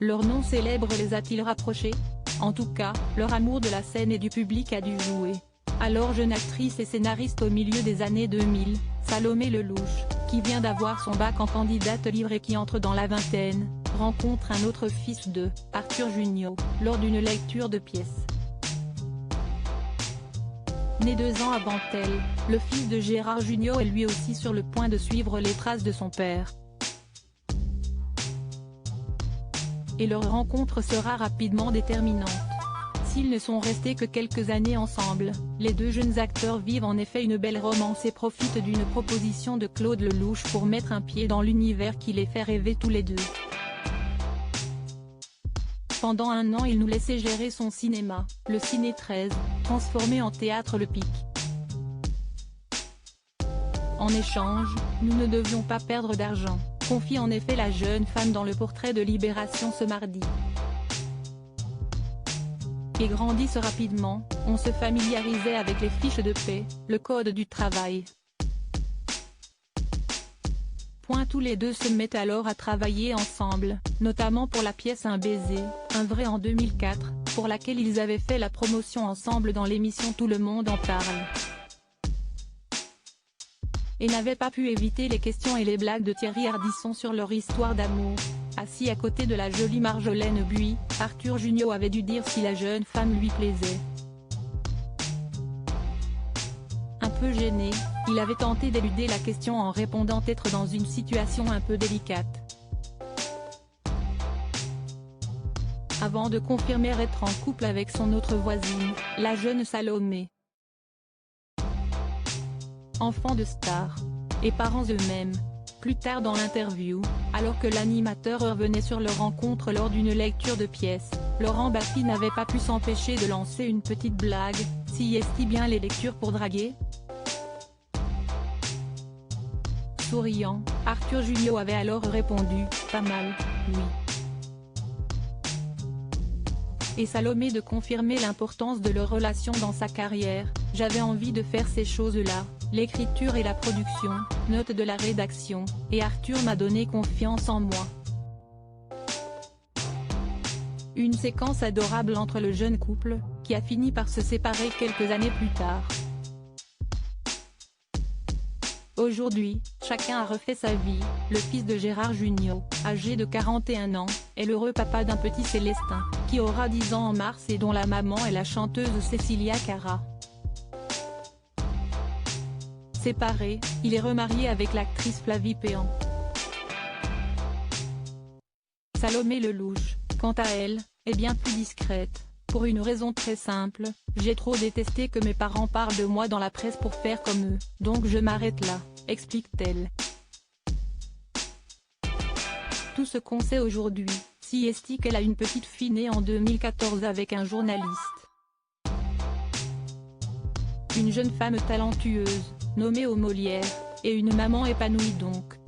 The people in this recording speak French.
Leur nom célèbre les a-t-il rapprochés? En tout cas, leur amour de la scène et du public a dû jouer. Alors jeune actrice et scénariste au milieu des années 2000, Salomé Lelouch, qui vient d'avoir son bac en candidate libre et qui entre dans la vingtaine, rencontre un autre fils de Arthur Junio, lors d'une lecture de pièce. Né 2 ans avant elle, le fils de Gérard Jugnot est lui aussi sur le point de suivre les traces de son père. Et leur rencontre sera rapidement déterminante. S'ils ne sont restés que quelques années ensemble, les deux jeunes acteurs vivent en effet une belle romance et profitent d'une proposition de Claude Lelouch pour mettre un pied dans l'univers qui les fait rêver tous les deux. Pendant 1 an il nous laissait gérer son cinéma, le Ciné 13, transformé en théâtre Le Pic. En échange, nous ne devions pas perdre d'argent, confie en effet la jeune femme dans le portrait de Libération ce mardi. Et grandissent rapidement, on se familiarisait avec les fiches de paie, le code du travail. Tous les deux se mettent alors à travailler ensemble, notamment pour la pièce Un baiser, un vrai en 2004, pour laquelle ils avaient fait la promotion ensemble dans l'émission Tout le monde en parle. Et n'avaient pas pu éviter les questions et les blagues de Thierry Ardisson sur leur histoire d'amour. Assis à côté de la jolie Marjolaine Buis, Arthur Junio avait dû dire si la jeune femme lui plaisait. Un peu gêné, il avait tenté d'éluder la question en répondant être dans une situation un peu délicate. Avant de confirmer être en couple avec son autre voisine, la jeune Salomé. Enfants de stars. Et parents eux-mêmes. Plus tard dans l'interview, alors que l'animateur revenait sur leur rencontre lors d'une lecture de pièce, Laurent Baffy n'avait pas pu s'empêcher de lancer une petite blague, si est-ce bien les lectures pour draguer? Souriant, Arthur Junio avait alors répondu, pas mal, oui. Et Salomé de confirmer l'importance de leur relation dans sa carrière, j'avais envie de faire ces choses-là, l'écriture et la production, note de la rédaction, et Arthur m'a donné confiance en moi. Une séquence adorable entre le jeune couple, qui a fini par se séparer quelques années plus tard. Aujourd'hui, chacun a refait sa vie, le fils de Gérard Jugnot, âgé de 41 ans, est l'heureux papa d'un petit Célestin, qui aura 10 ans en mars et dont la maman est la chanteuse Cécilia Cara. Séparé, il est remarié avec l'actrice Flavie Péan. Salomé Lelouch, quant à elle, est bien plus discrète, pour une raison très simple, j'ai trop détesté que mes parents parlent de moi dans la presse pour faire comme eux, donc je m'arrête là, explique-t-elle. Tout ce qu'on sait aujourd'hui, si est qu'elle a une petite fille née en 2014 avec un journaliste. Une jeune femme talentueuse, nommée aux Molières, et une maman épanouie donc.